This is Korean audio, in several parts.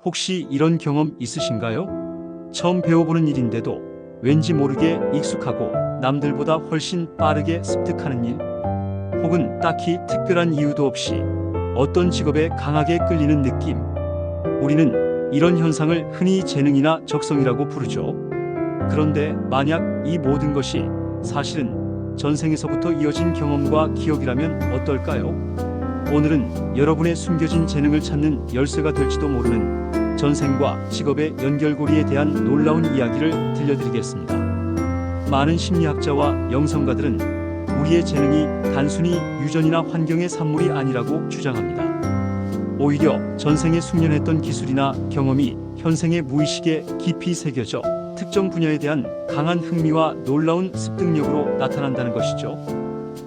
혹시 이런 경험 있으신가요? 처음 배워보는 일인데도 왠지 모르게 익숙하고 남들보다 훨씬 빠르게 습득하는 일? 혹은 딱히 특별한 이유도 없이 어떤 직업에 강하게 끌리는 느낌? 우리는 이런 현상을 흔히 재능이나 적성이라고 부르죠. 그런데 만약 이 모든 것이 사실은 전생에서부터 이어진 경험과 기억이라면 어떨까요? 오늘은 여러분의 숨겨진 재능을 찾는 열쇠가 될지도 모르는 전생과 직업의 연결고리에 대한 놀라운 이야기를 들려드리겠습니다. 많은 심리학자와 영성가들은 우리의 재능이 단순히 유전이나 환경의 산물이 아니라고 주장합니다. 오히려 전생에 숙련했던 기술이나 경험이 현생의 무의식에 깊이 새겨져 특정 분야에 대한 강한 흥미와 놀라운 습득력으로 나타난다는 것이죠.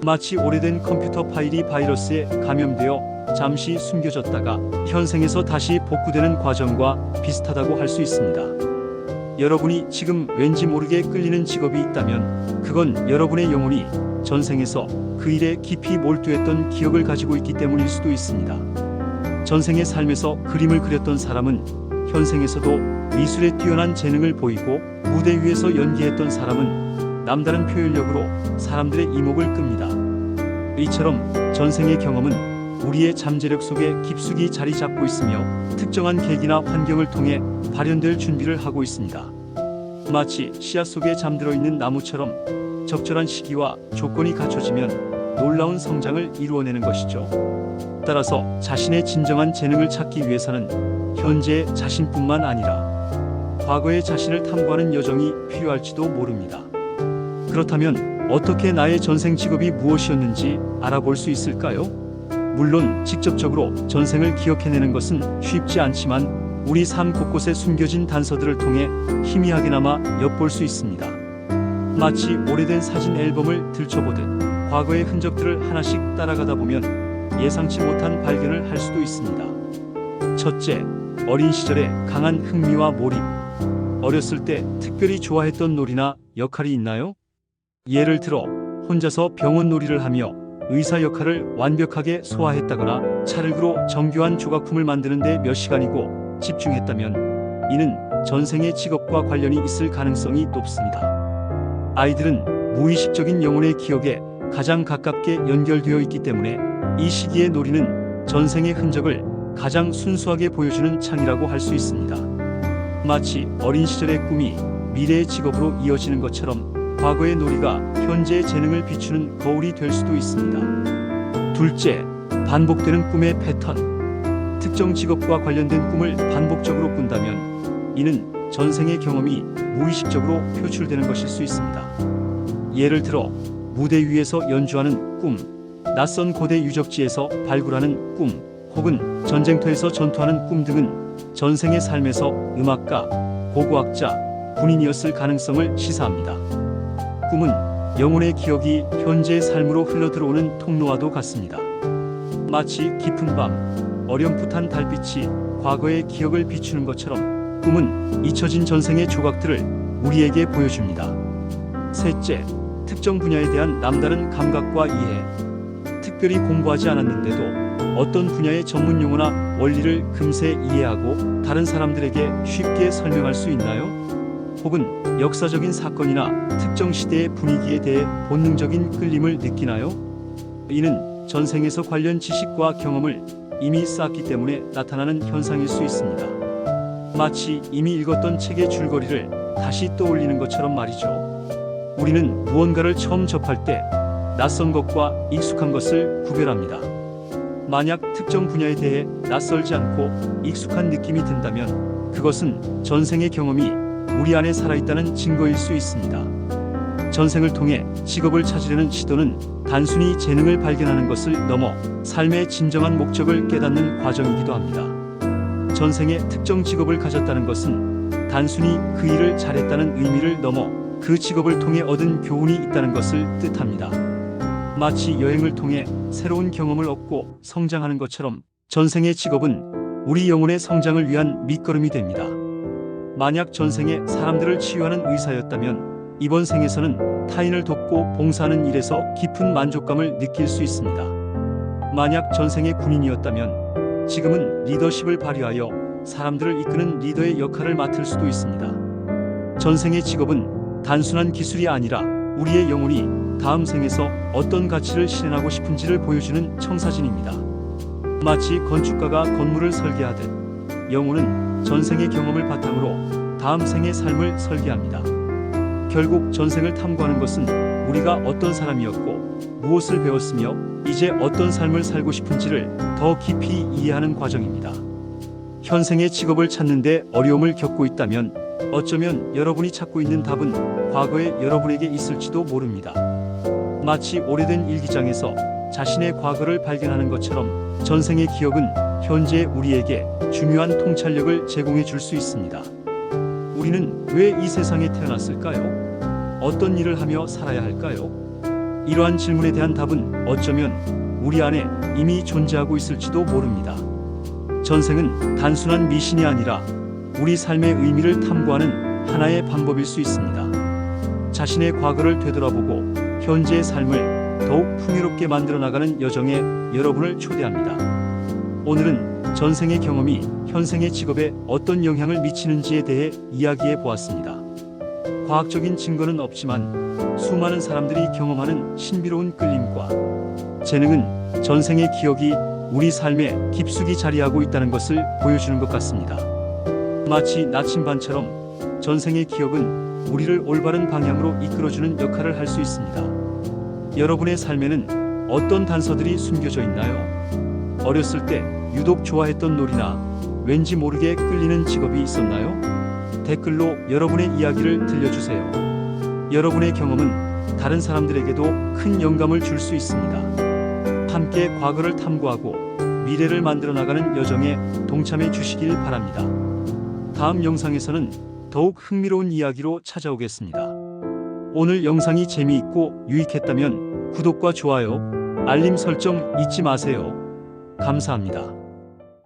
마치 오래된 컴퓨터 파일이 바이러스에 감염되어 잠시 숨겨졌다가 현생에서 다시 복구되는 과정과 비슷하다고 할 수 있습니다. 여러분이 지금 왠지 모르게 끌리는 직업이 있다면 그건 여러분의 영혼이 전생에서 그 일에 깊이 몰두했던 기억을 가지고 있기 때문일 수도 있습니다. 전생의 삶에서 그림을 그렸던 사람은 현생에서도 미술에 뛰어난 재능을 보이고 무대 위에서 연기했던 사람은 남다른 표현력으로 사람들의 이목을 끕니다. 이처럼 전생의 경험은 우리의 잠재력 속에 깊숙이 자리 잡고 있으며 특정한 계기나 환경을 통해 발현될 준비를 하고 있습니다. 마치 씨앗 속에 잠들어 있는 나무처럼 적절한 시기와 조건이 갖춰지면 놀라운 성장을 이루어내는 것이죠. 따라서 자신의 진정한 재능을 찾기 위해서는 현재의 자신뿐만 아니라 과거의 자신을 탐구하는 여정이 필요할지도 모릅니다. 그렇다면 어떻게 나의 전생 직업이 무엇이었는지 알아볼 수 있을까요? 물론 직접적으로 전생을 기억해내는 것은 쉽지 않지만 우리 삶 곳곳에 숨겨진 단서들을 통해 희미하게나마 엿볼 수 있습니다. 마치 오래된 사진 앨범을 들춰보듯 과거의 흔적들을 하나씩 따라가다 보면 예상치 못한 발견을 할 수도 있습니다. 첫째, 어린 시절의 강한 흥미와 몰입. 어렸을 때 특별히 좋아했던 놀이나 역할이 있나요? 예를 들어 혼자서 병원 놀이를 하며 의사 역할을 완벽하게 소화했다거나 찰흙으로 정교한 조각품을 만드는데 몇 시간이고 집중했다면 이는 전생의 직업과 관련이 있을 가능성이 높습니다. 아이들은 무의식적인 영혼의 기억에 가장 가깝게 연결되어 있기 때문에 이 시기의 놀이는 전생의 흔적을 가장 순수하게 보여주는 창이라고 할 수 있습니다. 마치 어린 시절의 꿈이 미래의 직업으로 이어지는 것처럼 과거의 놀이가 현재의 재능을 비추는 거울이 될 수도 있습니다. 둘째, 반복되는 꿈의 패턴. 특정 직업과 관련된 꿈을 반복적으로 꾼다면 이는 전생의 경험이 무의식적으로 표출되는 것일 수 있습니다. 예를 들어 무대 위에서 연주하는 꿈, 낯선 고대 유적지에서 발굴하는 꿈, 혹은 전쟁터에서 전투하는 꿈 등은 전생의 삶에서 음악가, 고고학자, 군인이었을 가능성을 시사합니다. 꿈은 영혼의 기억이 현재의 삶으로 흘러들어오는 통로와도 같습니다. 마치 깊은 밤, 어렴풋한 달빛이 과거의 기억을 비추는 것처럼 꿈은 잊혀진 전생의 조각들을 우리에게 보여줍니다. 셋째, 특정 분야에 대한 남다른 감각과 이해. 특별히 공부하지 않았는데도 어떤 분야의 전문 용어나 원리를 금세 이해하고 다른 사람들에게 쉽게 설명할 수 있나요? 혹은 역사적인 사건이나 특정 시대의 분위기에 대해 본능적인 끌림을 느끼나요? 이는 전생에서 관련 지식과 경험을 이미 쌓았기 때문에 나타나는 현상일 수 있습니다. 마치 이미 읽었던 책의 줄거리를 다시 떠올리는 것처럼 말이죠. 우리는 무언가를 처음 접할 때 낯선 것과 익숙한 것을 구별합니다. 만약 특정 분야에 대해 낯설지 않고 익숙한 느낌이 든다면 그것은 전생의 경험이 우리 안에 살아있다는 증거일 수 있습니다. 전생을 통해 직업을 찾으려는 시도는 단순히 재능을 발견하는 것을 넘어 삶의 진정한 목적을 깨닫는 과정이기도 합니다. 전생에 특정 직업을 가졌다는 것은 단순히 그 일을 잘했다는 의미를 넘어 그 직업을 통해 얻은 교훈이 있다는 것을 뜻합니다. 마치 여행을 통해 새로운 경험을 얻고 성장하는 것처럼 전생의 직업은 우리 영혼의 성장을 위한 밑거름이 됩니다. 만약 전생에 사람들을 치유하는 의사였다면 이번 생에서는 타인을 돕고 봉사하는 일에서 깊은 만족감을 느낄 수 있습니다. 만약 전생의 군인이었다면 지금은 리더십을 발휘하여 사람들을 이끄는 리더의 역할을 맡을 수도 있습니다. 전생의 직업은 단순한 기술이 아니라 우리의 영혼이 다음 생에서 어떤 가치를 실현하고 싶은지를 보여주는 청사진입니다. 마치 건축가가 건물을 설계하듯 영혼은 전생의 경험을 바탕으로 다음 생의 삶을 설계합니다. 결국 전생을 탐구하는 것은 우리가 어떤 사람이었고 무엇을 배웠으며 이제 어떤 삶을 살고 싶은지를 더 깊이 이해하는 과정입니다. 현생의 직업을 찾는데 어려움을 겪고 있다면 어쩌면 여러분이 찾고 있는 답은 과거의 여러분에게 있을지도 모릅니다. 마치 오래된 일기장에서 자신의 과거를 발견하는 것처럼 전생의 기억은 현재 우리에게 중요한 통찰력을 제공해 줄 수 있습니다. 우리는 왜 이 세상에 태어났을까요? 어떤 일을 하며 살아야 할까요? 이러한 질문에 대한 답은 어쩌면 우리 안에 이미 존재하고 있을지도 모릅니다. 전생은 단순한 미신이 아니라 우리 삶의 의미를 탐구하는 하나의 방법일 수 있습니다. 자신의 과거를 되돌아보고 현재의 삶을 더욱 풍요롭게 만들어 나가는 여정에 여러분을 초대합니다. 오늘은 전생의 경험이 현생의 직업에 어떤 영향을 미치는지에 대해 이야기해 보았습니다. 과학적인 증거는 없지만 수많은 사람들이 경험하는 신비로운 끌림과 재능은 전생의 기억이 우리 삶에 깊숙이 자리하고 있다는 것을 보여주는 것 같습니다. 마치 나침반처럼 전생의 기억은 우리를 올바른 방향으로 이끌어주는 역할을 할 수 있습니다. 여러분의 삶에는 어떤 단서들이 숨겨져 있나요? 어렸을 때 유독 좋아했던 놀이나 왠지 모르게 끌리는 직업이 있었나요? 댓글로 여러분의 이야기를 들려주세요. 여러분의 경험은 다른 사람들에게도 큰 영감을 줄 수 있습니다. 함께 과거를 탐구하고 미래를 만들어 나가는 여정에 동참해 주시길 바랍니다. 다음 영상에서는 더욱 흥미로운 이야기로 찾아오겠습니다. 오늘 영상이 재미있고 유익했다면 구독과 좋아요, 알림 설정 잊지 마세요. 감사합니다.